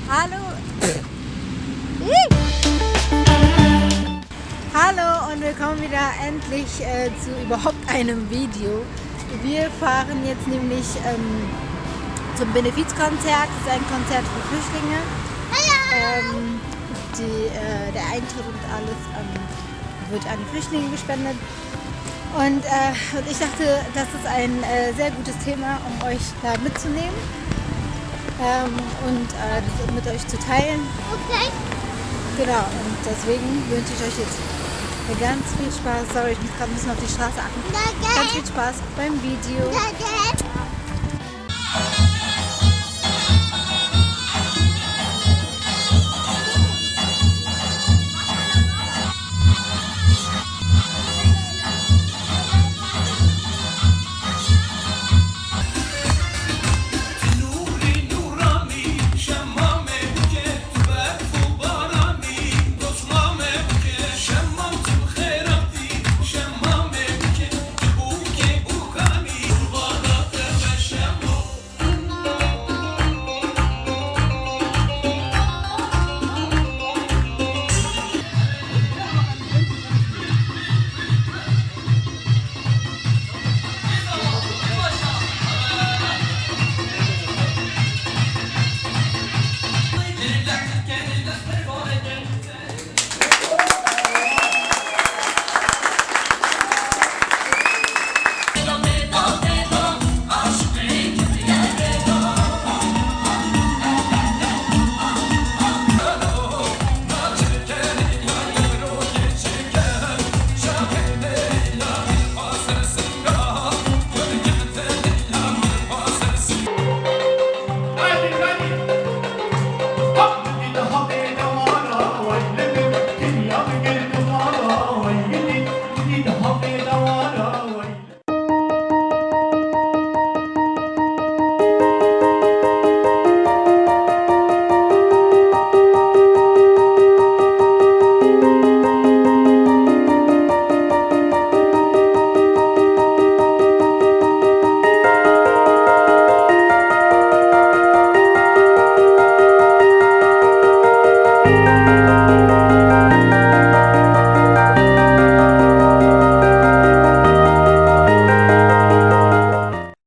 Hallo. Hallo und willkommen wieder endlich zu überhaupt einem Video. Wir fahren jetzt nämlich zum Benefizkonzert. Das ist ein Konzert für Flüchtlinge. Der Eintritt und alles wird an die Flüchtlinge gespendet. Und ich dachte, das ist ein sehr gutes Thema, um euch da mitzunehmen und das mit euch zu teilen. Okay. Genau, und deswegen wünsche ich euch jetzt ganz viel Spaß. Sorry, ich muss gerade ein bisschen auf die Straße achten. Ganz viel Spaß beim Video.